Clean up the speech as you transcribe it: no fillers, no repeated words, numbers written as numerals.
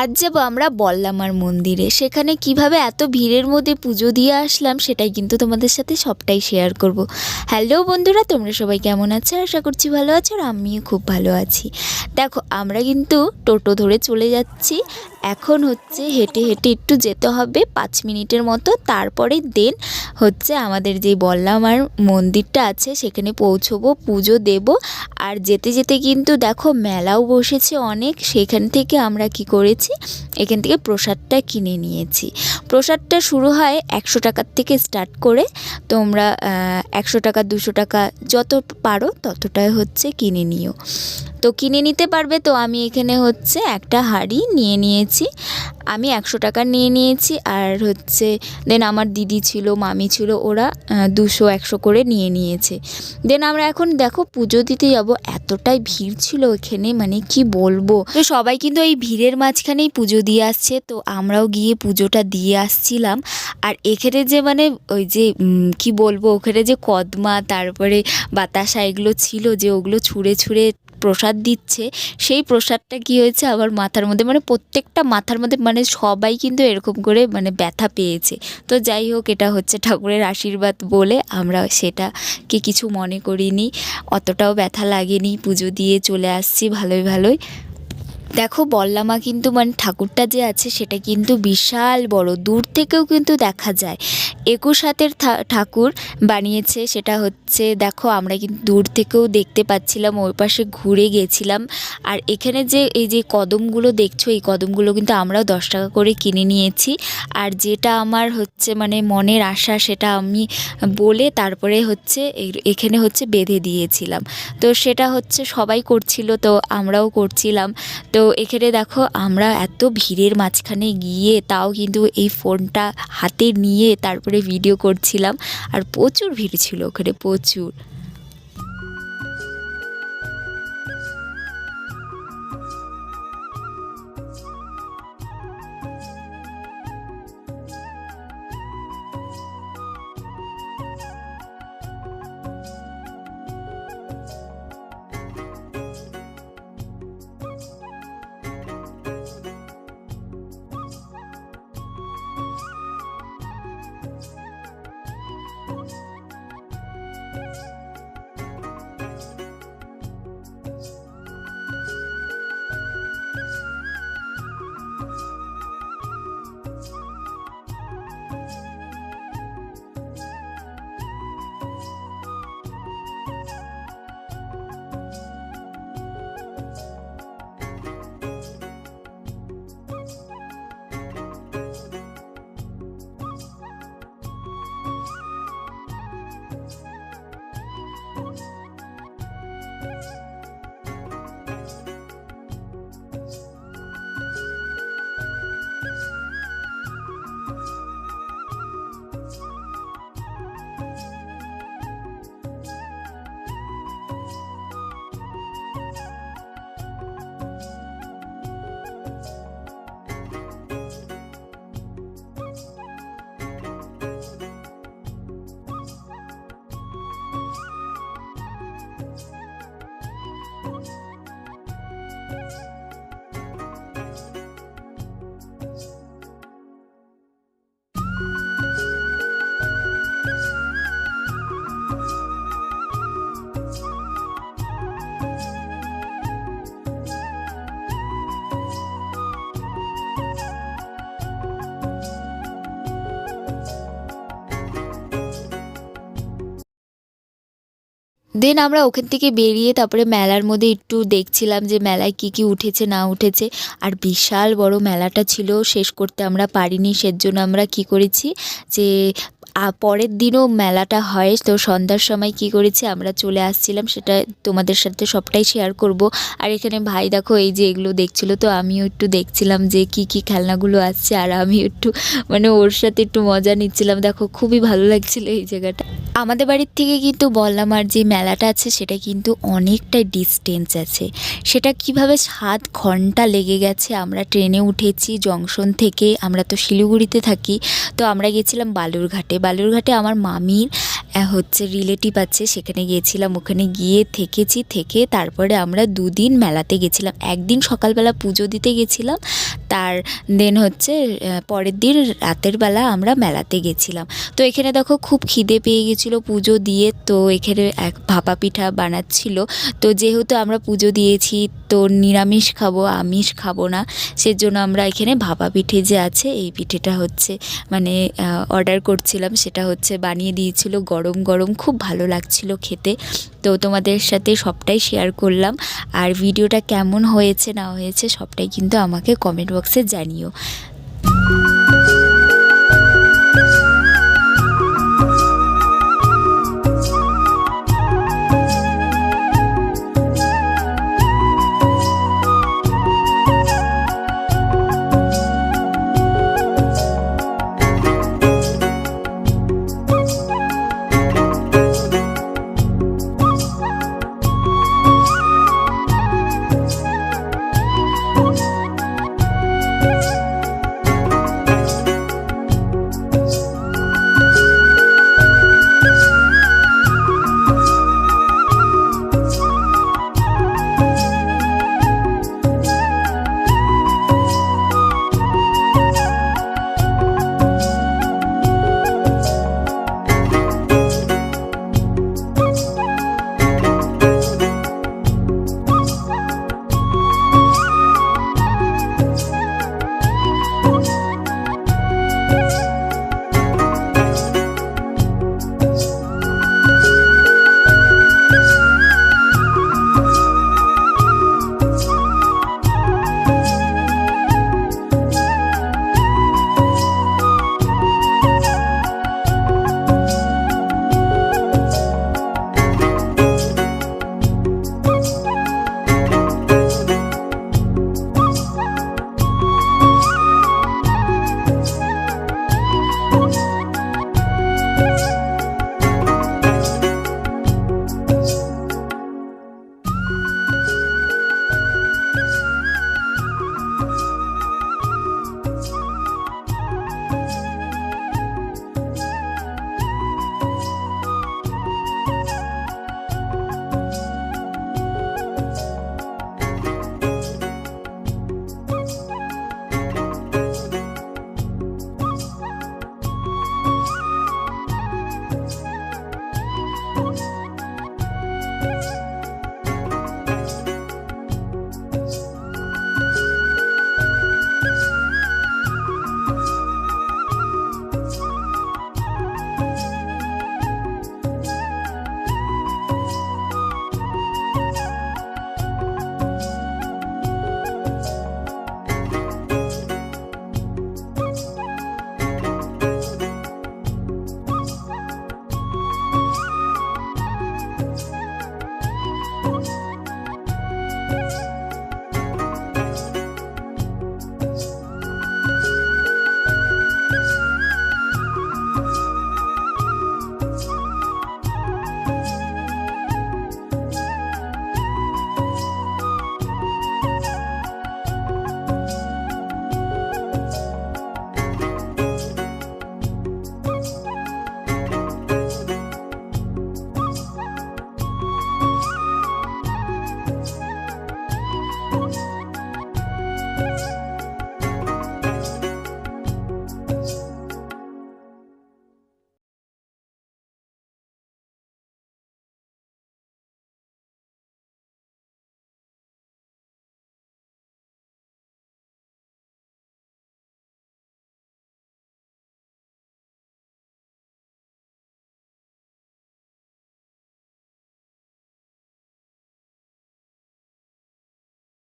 আজ যাবো আমরা বল্লামার মন্দিরে। সেখানে কিভাবে এত ভিড়ের মধ্যে পুজো দিয়ে আসলাম সেটাই কিন্তু তোমাদের সাথে সবটাই শেয়ার করব। হ্যালো বন্ধুরা, তোমরা সবাই কেমন আছো? আশা করছি ভালো আছো, আর আমিও খুব ভালো আছি। দেখো, আমরা কিন্তু টোটো ধরে চলে যাচ্ছি। এখন হচ্ছে হেঁটে হেঁটে একটু যেতে হবে 5 মিনিটের মতো, তারপরে দেন হচ্ছে আমাদের যে বল্লামার মন্দিরটা আছে সেখানে পৌঁছবো, পুজো দেব। আর যেতে যেতে কিন্তু দেখো মেলাও বসেছে অনেক। সেখান থেকে আমরা কি করেছি, এখান থেকে প্রসাদটা কিনে নিয়েছি। প্রসাদটা শুরু হয় 100 টাকার থেকে স্টার্ট করে, তোমরা 100 টাকা 200 টাকা যত পারো ততটাই হচ্ছে কিনে নিও। তো কিনে নিতে পারবে। তো আমি এখানে হচ্ছে একটা হাঁড়ি নিয়ে নিয়েছি, আমি 100 টাকা নিয়ে নিয়েছি। আর হচ্ছে দেন আমার দিদি ছিল, মামি ছিল, ওরা 200-100 করে নিয়ে নিয়েছে। দেন আমরা এখন দেখো পুজো দিতে যাব। এতটাই ভিড় ছিল এখানে, মানে কি বলবো। তো সবাই কিন্তু এই ভিড়ের মাঝখানেই পুজো দিয়ে আসছে, তো আমরাও গিয়ে পুজোটা দিয়ে আসছিলাম। আর এখানে যে মানে ওই যে কি বলবো, ওখানে যে কদমা তারপরে বাতাসা এগুলো ছিল, যে ওগুলো ছুঁড়ে ছুঁড়ে প্রসাদ দিচ্ছে, সেই প্রসাদটা কি হয়েছে আমার মাথার মধ্যে, মানে প্রত্যেকটা মাথার মধ্যে, মানে সবাই কিন্তু এরকম করে মানে ব্যথা পেয়েছে। তো যাই হোক, এটা হচ্ছে ঠাকুরের আশীর্বাদ বলে আমরা সেটাকে কিছু মনে করিনি, অতটাও ব্যথা লাগেনি, পুজো দিয়ে চলে আসছি ভালোই ভালোই। দেখো বল্লামা কিন্তু মানে ঠাকুরটা যে আছে সেটা কিন্তু বিশাল বড়, দূর থেকেও কিন্তু দেখা যায়। 21 হাতের ঠাকুর বানিয়েছে। সেটা হচ্ছে দেখো আমরা কিন্তু দূর থেকেও দেখতে পাচ্ছিলাম, ওই পাশে ঘুরে গেছিলাম। আর এখানে যে এই যে কদমগুলো দেখছো, এই কদমগুলো কিন্তু আমরাও 10 টাকা করে কিনে নিয়েছি। আর যেটা আমার হচ্ছে মানে মনের আশা, সেটা আমি বলে তারপরে হচ্ছে এখানে হচ্ছে বেঁধে দিয়েছিলাম। তো সেটা হচ্ছে সবাই করছিল, তো আমরাও করছিলাম। তো এখানে দেখো আমরা এত ভিড়ের মাঝখানে গিয়ে তাও কিন্তু এই ফোনটা হাতে নিয়ে তারপরে ভিডিও করছিলাম। আর প্রচুর ভিড় ছিল ওখানে, প্রচুর। দেন আমরা ওখান থেকে বেরিয়ে তারপরে মেলার মধ্যে একটু দেখছিলাম যে মেলায় কি কি উঠেছে না উঠেছে। আর বিশাল বড় মেলাটা ছিল, শেষ করতে আমরা পারিনি। সেজন্য আমরা কি করেছি যে পরের দিনও মেলাটা হয়, তো সন্ধ্যার সময় কি করেছি আমরা চলে আসছিলাম, সেটা তোমাদের সাথে সবটাই শেয়ার করব। আর এখানে ভাই দেখো এই যে এগুলো দেখছিল, তো আমিও একটু দেখছিলাম যে কি কি খেলনাগুলো আসছে, আর আমি একটু মানে ওর সাথে একটু মজা নিচ্ছিলাম। দেখো খুবই ভালো লাগছিল এই জায়গাটা। আমাদের বাড়ির থেকে কিন্তু বল্লামার যে মেলাটা আছে সেটা কিন্তু অনেকটাই ডিস্টেন্স আছে। সেটা কিভাবে 7 ঘন্টা লেগে গেছে। আমরা ট্রেনে উঠেছি জংশন থেকে, আমরা তো শিলিগুড়িতে থাকি, তো আমরা গেছিলাম বালুরঘাটে। বালুরঘাটে আমার মামির হচ্ছে রিলেটিভ আছে, সেখানে গিয়েছিলাম। ওখানে গিয়ে থেকে তারপরে আমরা 2 দিন মেলাতে গেছিলাম। একদিন সকালবেলা পুজো দিতে গেছিলাম, তার দেন হচ্ছে পরের দিন রাতের বেলা আমরা মেলাতে গেছিলাম। তো এখানে দেখো খুব খিদে পেয়ে গেছিলো পুজো দিয়ে, তো এখানে এক ভাপা পিঠা বানাচ্ছিল। তো যেহেতু আমরা পুজো দিয়েছি তো নিরামিষ খাবো, আমিষ খাবো না, সেজন্য আমরা এখানে ভাপা পিঠে যে আছে এই পিঠেটা হচ্ছে মানে অর্ডার করছিলাম। সেটা হচ্ছে বানিয়ে দিয়েছিল গরম গরম, খুব ভালো লাগছিল খেতে। তো তোমাদের সাথে সবটাই শেয়ার করলাম। আর ভিডিওটা কেমন হয়েছে না হয়েছে সবটাই কিন্তু আমাকে কমেন্ট বক্সে জানিও।